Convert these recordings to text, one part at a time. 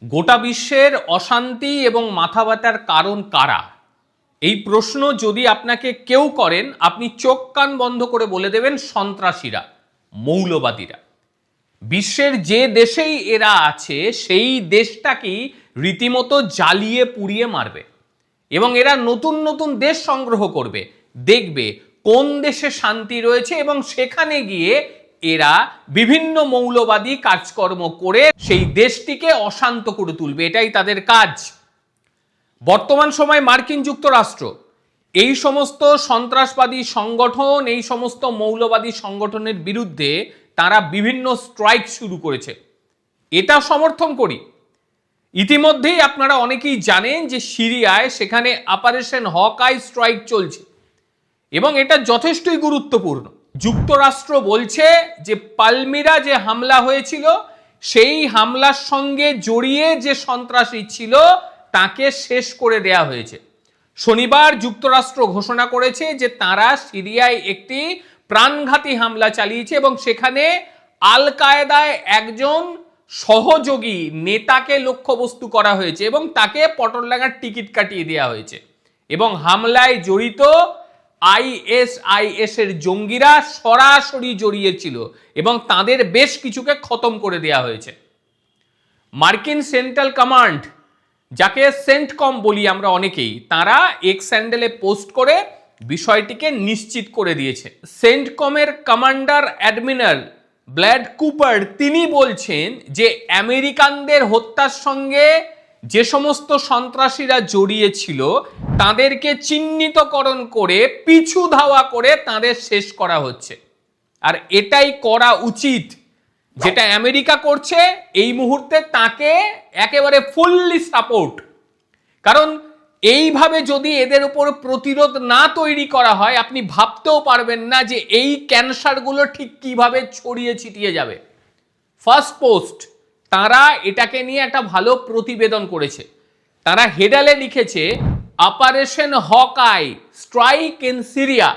গোটা বিশ্বের অশান্তি এবং মাথা ব্যথার কারণ কারা? এই প্রশ্ন যদি আপনাকে কেউ করেন, আপনি চোখ কান বন্ধ করে বলে দেবেন সন্ত্রাসীরা, মৌলবাদীরা। বিশ্বের যে দেশেই এরা আছে সেই দেশটাকেই রীতিমতো জ্বালিয়ে পুড়িয়ে মারবে এবং এরা নতুন নতুন দেশ সংগ্রহ করবে, দেখবে কোন দেশে শান্তি রয়েছে এবং সেখানে গিয়ে এরা বিভিন্ন মৌলবাদী কাজকর্ম করে সেই দেশটিকে অশান্ত করে তুলবে। এটাই তাদের কাজ। বর্তমান সময় মার্কিন যুক্তরাষ্ট্র এই সমস্ত সন্ত্রাসবাদী সংগঠন, এই সমস্ত মৌলবাদী সংগঠনের বিরুদ্ধে তারা বিভিন্ন স্ট্রাইক শুরু করেছে। এটা সমর্থন করি। ইতিমধ্যেই আপনারা অনেকেই জানেন যে সিরিয়ায় সেখানে অপারেশন হকআই স্ট্রাইক চলছে এবং এটা যথেষ্টই গুরুত্বপূর্ণ। যুক্তরাষ্ট্র বলছে যে পালমিরা যে হামলা হয়েছিল সেই হামলার সঙ্গে জড়িয়ে যে সন্ত্রাসী ছিল তাকে শেষ করে দেয়া হয়েছে। শনিবার যুক্তরাষ্ট্র ঘোষণা করেছে যে তারা সিরিয়ায় একটি প্রাণঘাতী হামলা চালিয়েছে এবং সেখানে আল কায়েদায় একজন সহযোগী নেতাকে লক্ষ্যবস্তু করা হয়েছে এবং তাকে পটলডাঙ্গার টিকিট কাটিয়ে দেওয়া হয়েছে এবং হামলায় জড়িত আইএসআইএস এর জঙ্গিরা সরাসরি জড়িয়েছিল এবং তাদের বেশ কিছুকে খতম করে দেওয়া হয়েছে। মার্কিন সেন্ট্রাল কমান্ড, যাকে সেন্টকম বলি আমরা অনেকেই, তারা এক্স হ্যান্ডেলে পোস্ট করে বিষয়টিকে নিশ্চিত করে দিয়েছে। সেন্টকমের কমান্ডার অ্যাডমিরাল ব্ল্যাড কুপার তিনি বলছেন যে আমেরিকানদের হত্যার সঙ্গে যে সমস্ত সন্ত্রাসীরা জড়িয়েছিল তাদেরকে চিহ্নিতকরণ করে পিছু ধাওয়া করে তাদের শেষ করা হচ্ছে। আর এটাই করা উচিত। যেটা আমেরিকা করছে এই মুহূর্তে তাকে একেবারে ফুললি সাপোর্ট। কারণ এইভাবে যদি এদের উপর প্রতিরোধ না তৈরি করা হয়, আপনি ভাবতেও পারবেন না যে এই ক্যান্সারগুলো ঠিক কিভাবে ছড়িয়ে ছিটিয়ে যাবে। ফার্স্ট পোস্ট তারা এটাকে নিয়ে একটা ভালো প্রতিবেদন করেছে। তারা হেডালে লিখেছে, operation Hawkeye strike in Syria,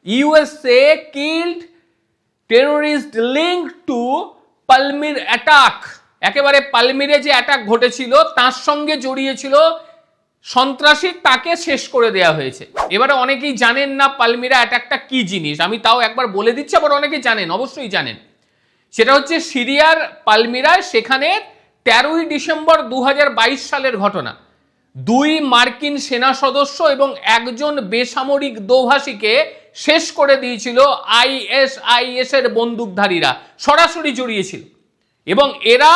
USA killed terrorist link to Palmyra attack. একেবারে পালমিরে যে অ্যাটাক ঘটেছিল তার সঙ্গে জড়িয়েছিল সন্ত্রাসী, তাকে শেষ করে দেওয়া হয়েছে। এবারে অনেকেই জানেন না পালমিরা অ্যাটাকটা কি জিনিস, আমি তাও একবার বলে দিচ্ছি, আবার অনেকেই জানেন, অবশ্যই জানেন। সেটা হচ্ছে সিরিয়ার পালমিরায়, সেখানে 13ই ডিসেম্বর 2022 সালের ঘটনা। 2 মার্কিন সেনা সদস্য এবং একজন বেসামরিক দোভাষীকে শেষ করে দিয়েছিল আইএসআইএস এর বন্দুকধারীরা, সরাসরি জড়িয়েছিল এবং এরা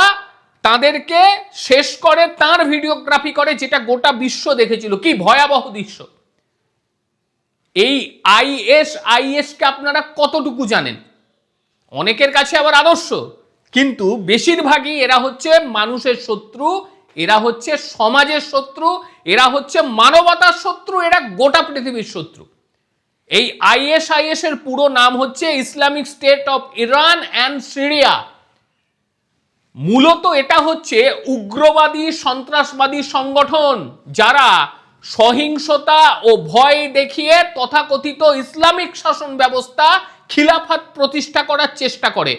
তাদেরকে শেষ করে তার ভিডিওগ্রাফি করে, যেটা গোটা বিশ্ব দেখেছিল। কি ভয়াবহ দৃশ্য! এই আইএসআইএস কে আপনারা কতটুকু জানেন? অনেকের কাছে আবার আদর্শ, কিন্তু বেশিরভাগই এরা হচ্ছে মানুষের শত্রু, এরা হচ্ছে সমাজের শত্রু, এরা হচ্ছে মানবতার শত্রু, এরা গোটা পৃথিবীর শত্রু। এই আইএসআইএস এর পুরো নাম হচ্ছে Islamic state of Iran and Syria. মূলত এটা হচ্ছে উগ্রবাদী সন্ত্রাসবাদী সংগঠন যারা সহিংসতা ও ভয় দেখিয়ে তথাকথিত ইসলামিক শাসন ব্যবস্থা খিলাফত প্রতিষ্ঠা করার চেষ্টা করে।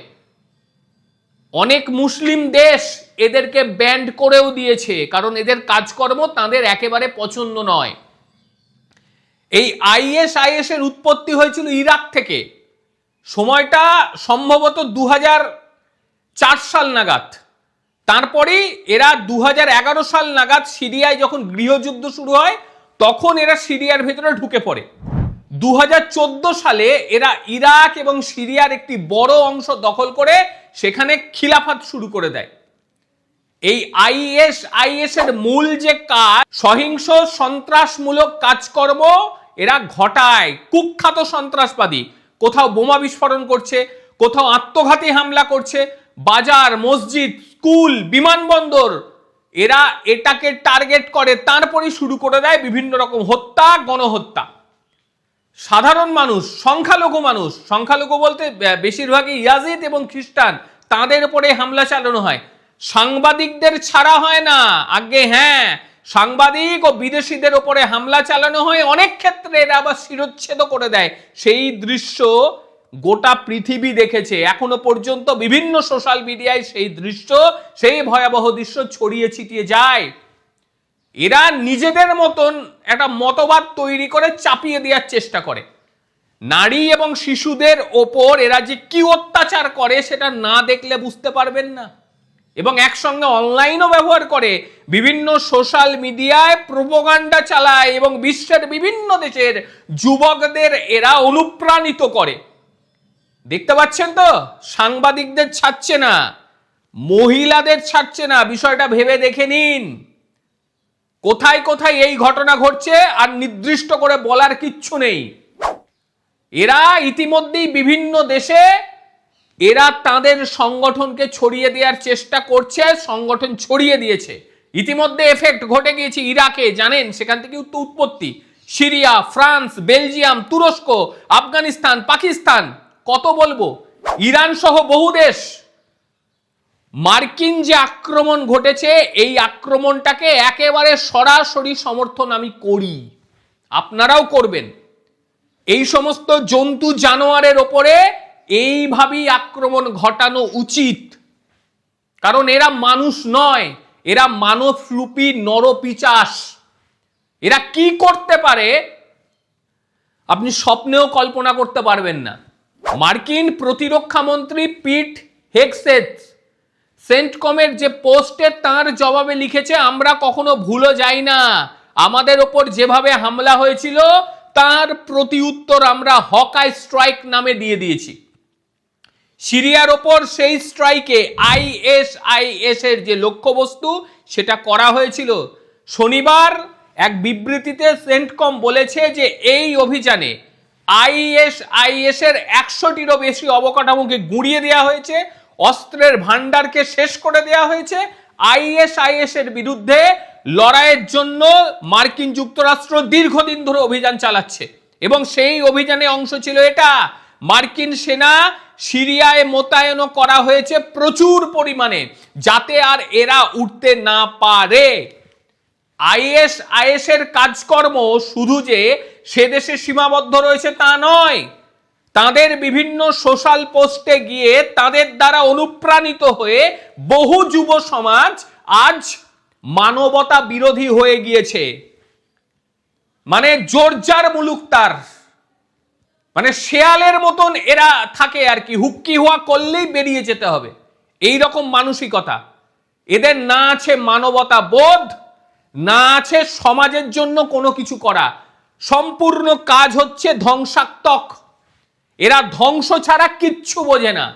অনেক মুসলিম দেশ এদেরকে ব্যান্ড করেও দিয়েছে, কারণ এদের কাজকর্ম তাদের একেবারে পছন্দ নয়। এই আইএসআইএস এর উৎপত্তি হয়েছিল ইরাক থেকে। সময়টা সম্ভবত 2004 সাল নাগাদ। তারপরে এরা 2011 সাল নাগাদ সিরিয়ায় যখন গৃহযুদ্ধ শুরু হয় তখন এরা সিরিয়ার ভেতরে ঢুকে পড়ে। 2014 সালে এরা ইরাক এবং সিরিয়ার একটি বড় অংশ দখল করে সেখানে খিলাফত শুরু করে দেয়। এই আইএসআইএস এর মূল যে কাজ, সহিংস সন্ত্রাসমূলক কাজকর্ম এরা ঘটায়। কুখ্যাত সন্ত্রাসবাদী, কোথাও বোমা বিস্ফোরণ করছে, কোথাও আত্মঘাতী হামলা করছে, বাজার, মসজিদ, স্কুল, বিমানবন্দর, এরা এটাকে টার্গেট করে। তারপরেই শুরু করে দেয় বিভিন্ন রকম হত্যা, গণহত্যা। সাধারণ মানুষ, সংখ্যালঘু বলতে বেশিরভাগই ইয়াজিদ এবং খ্রিস্টান, তাদের উপরে হামলা চালানো হয়। সাংবাদিকদের ছাড়া হয় না। আগে হ্যাঁ, সাংবাদিক ও বিদেশিদের উপরে হামলা চালানো হয়। অনেক ক্ষেত্রে এরা আবার শিরচ্ছেদ করে দেয়। সেই দৃশ্য গোটা পৃথিবী দেখেছে। এখনো পর্যন্ত বিভিন্ন সোশ্যাল মিডিয়ায় সেই দৃশ্য, সেই ভয়াবহ দৃশ্য ছড়িয়ে ছিটিয়ে যায়। এরা নিজেদের মতন একটা মতবাদ তৈরি করে চাপিয়ে দেওয়ার চেষ্টা করে। নারী এবং শিশুদের ওপর এরা যে কি অত্যাচার করে সেটা না দেখলে বুঝতে পারবেন না। এবং একসঙ্গে অনলাইনও ব্যবহার করে, বিভিন্ন সোশ্যাল মিডিয়ায় প্রোপাগান্ডা চালায় এবং বিশ্বের বিভিন্ন দেশের যুবকদের এরা অনুপ্রাণিত করে। দেখতে পাচ্ছেন তো, সাংবাদিকদের ছাড়ছে না, মহিলাদের ছাড়ছে না। বিষয়টা ভেবে দেখে নিন, কোথায় কোথায় এই ঘটনা ঘটছে আর নির্দিষ্ট করে বলার কিচ্ছু নেই। এরা ইতিমধ্যেই বিভিন্ন দেশে এরা তাদের সংগঠনকে ছড়িয়ে দেওয়ার চেষ্টা করছে, সংগঠন ছড়িয়ে দিয়েছে। ইতিমধ্যে এফেক্ট ঘটে গিয়েছে ইরাকে, জানেন সেখান থেকে উৎপত্তি। সিরিয়া, ফ্রান্স, বেলজিয়াম, তুরস্ক, আফগানিস্তান, পাকিস্তান, কত বলবো, ইরান সহ বহু দেশ। মার্কিন যে আক্রমণ ঘটেছে, এই আক্রমণটাকে একেবারে সরাসরি সমর্থন আমি করি, আপনারাও করবেন। এই সমস্ত জন্তু জানোয়ারের ওপরে এইভাবেই আক্রমণ ঘটানো উচিত, কারণ এরা মানুষ নয়, এরা মানবরূপী নরপিশাচ। এরা কি করতে পারে আপনি স্বপ্নেও কল্পনা করতে পারবেন না। মার্কিন প্রতিরক্ষা মন্ত্রী পিট হেগসেথ সেন্টকমের যে পোস্টে তার জবাবে লিখেছে, আমরা কখনো ভুলে যাই না, আমাদের ওপর যেভাবে হামলা হয়েছিল তার প্রতি উত্তর আমরা হকাই স্ট্রাইক নামে দিয়ে দিয়েছি। সিরিয়ার ওপর সেই স্ট্রাইকে আইএসআইএস এর যে লক্ষ্যবস্তু সেটা করা হয়েছিল। শনিবার এক বিবৃতিতে সেন্টকম বলেছে যে এই অভিযানে আইএসআইএস এর 100টিরও বেশি অবকাঠামোকে গুঁড়িয়ে দেওয়া হয়েছে, অস্ত্রের ভান্ডারকে শেষ করে দেওয়া হয়েছে। আইএসআইএস এর বিরুদ্ধে লড়াইয়ের জন্য মার্কিন যুক্তরাষ্ট্র দীর্ঘদিন ধরে অভিযান চালাচ্ছে এবং সেই অভিযানে অংশ ছিল এটা। মার্কিন সেনা সিরিয়ায় মোতায়েন করা হয়েছে প্রচুর পরিমাণে, যাতে আর এরা উঠতে না পারে। আইএসআইএস এর কাজকর্ম শুধু যে সে দেশে সীমাবদ্ধ রয়েছে তা নয়, তাদের বিভিন্ন সোশ্যাল পোস্টে গিয়ে তাদের দ্বারা অনুপ্রাণিত হয়ে বহু যুব সমাজ আজ মানবতা বিরোধী হয়ে গিয়েছে। মানে জোরজার মুলুক তার, মানে শেয়ালের মতন এরা থাকে আর কি, হুক্কি হওয়া করলেই বেরিয়ে যেতে হবে, এই রকম মানসিকতা এদের। না আছে মানবতা বোধ, না আছে সমাজের জন্য কোনো কিছু করা। সম্পূর্ণ কাজ হচ্ছে ধ্বংসাত্মক। এরা ধ্বংস ছাড়া কিচ্ছু বোঝে না।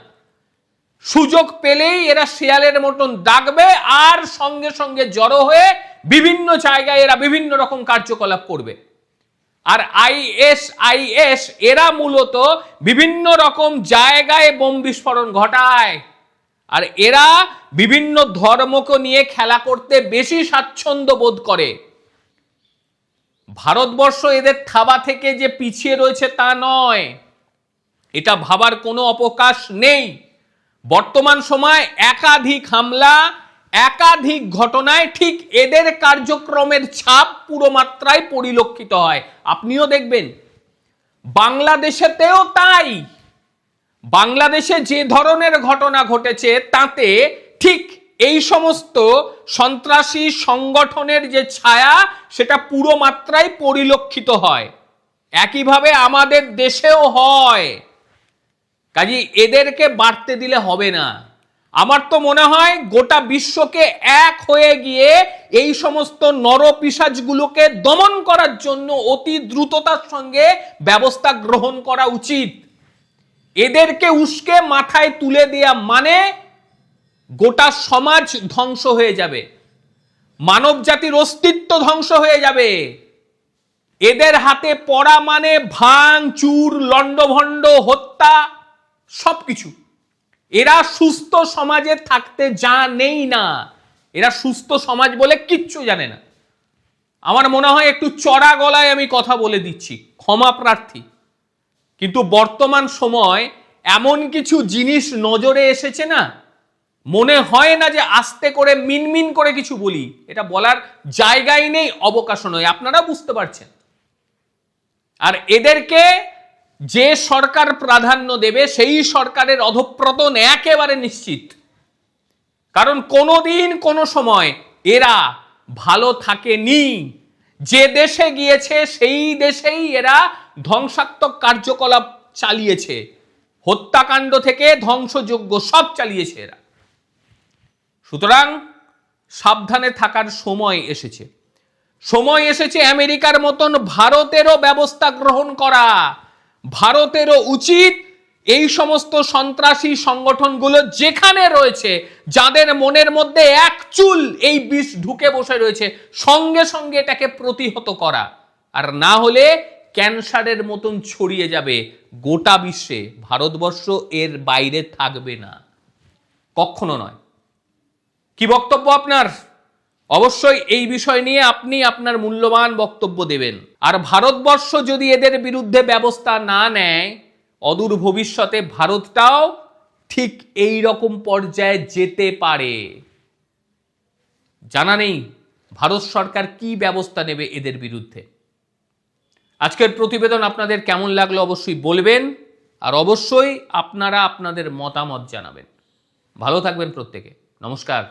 সুযোগ পেলেই এরা শেয়ালের মতন ডাকবে আর সঙ্গে সঙ্গে জড়ো হয়ে বিভিন্ন জায়গায় এরা বিভিন্ন রকম কার্যকলাপ করবে। আর আইএসআইএস এরা মূলত বিভিন্ন রকম জায়গায় বোম বিস্ফোরণ ঘটায়, আর এরা বিভিন্ন ধর্মকে নিয়ে খেলা করতে বেশি স্বাচ্ছন্দ্য বোধ করে। ভারতবর্ষ এদের থাবা থেকে যে পিছিয়ে রয়েছে তা নয়, এটা ভাবার কোনো অবকাশ নেই। বর্তমান সময় একাধিক হামলা, একাধিক ঘটনায় ঠিক এদের কার্যক্রমের ছাপ পুরো মাত্রায় পরিলক্ষিত হয়। আপনিও দেখবেন বাংলাদেশেতেও তাই। বাংলাদেশে যে ধরনের ঘটনা ঘটেছে তাতে ঠিক এই সমস্ত সন্ত্রাসী সংগঠনের যে ছায়া সেটা পুরো মাত্রায় পরিলক্ষিত হয়। একইভাবে আমাদের দেশেও হয়। কাজে এদেরকে বাড়তে দিলে হবে না। আমার তো মনে হয় গোটা বিশ্বকে এক হয়ে গিয়ে এই সমস্ত নরপিশাচগুলোকে দমন করার জন্য অতি দ্রুততার সঙ্গে ব্যবস্থা গ্রহণ করা উচিত। এদেরকে উস্কে মাথায় তুলে দেয়া মানে গোটা সমাজ ধ্বংস হয়ে যাবে, মানব জাতির অস্তিত্ব ধ্বংস হয়ে যাবে। এদের হাতে পড়া মানে ভাঙচুর, লণ্ডভণ্ড, হত্যা, সবকিছু। এরা সুস্থ সমাজে থাকতে জানেই না, এরা সুস্থ সমাজ বলে কিচ্ছু জানে না। আমার মনে হয় একটু চড়া গলায় আমি কথা বলে দিচ্ছি, ক্ষমা প্রার্থী, কিন্তু বর্তমান সময় এমন কিছু জিনিস নজরে এসেছে না, মনে হয় না যে আস্তে করে মিনমিন করে কিছু বলি, এটা বলার জায়গাই নেই, অবকাশও নয়, আপনারা বুঝতে পারছেন। আর এদেরকে যে সরকার প্রাধান্য দেবে সেই সরকারের অধঃপতন একেবারে নিশ্চিত। কারণ কোনোদিন কোনো সময় এরা ভালো থাকেনি। যে দেশে গিয়েছে সেই দেশেই এরা ধ্বংসাত্মক কার্যকলাপ চালিয়েছে, হত্যাকাণ্ড থেকে ধ্বংসযজ্ঞ সব চালিয়েছে এরা। সুতরাং সাবধানে থাকার সময় এসেছে। সময় এসেছে আমেরিকার মতন ভারতেরও ব্যবস্থা গ্রহণ করা। ভারতেরও উচিত এই সমস্ত সন্ত্রাসী সংগঠনগুলো যেখানে রয়েছে, যাদের মনের মধ্যে এক চুল এই বিষ ঢুকে বসে রয়েছে, সঙ্গে সঙ্গে এটাকে প্রতিহত করা। আর না হলে ক্যান্সারের মতন ছড়িয়ে যাবে গোটা বিশ্বে। ভারতবর্ষ এর বাইরে থাকবে না, কখনো নয়। কি বক্তব্য আপনার? অবশ্যই এই বিষয় নিয়ে আপনি আপনার মূল্যবান বক্তব্য দেবেন। আর ভারতবর্ষ যদি এদের বিরুদ্ধে ব্যবস্থা না নেয়, অদূর ভবিষ্যতে ভারতটাও ঠিক এই রকম পর্যায়ে যেতে পারে। জানা নেই ভারত সরকার কি ব্যবস্থা নেবে এদের বিরুদ্ধে। আজকের প্রতিবেদন আপনাদের কেমন লাগলো অবশ্যই বলবেন, আর অবশ্যই আপনারা আপনাদের মতামত জানাবেন। ভালো থাকবেন প্রত্যেকে। নমস্কার।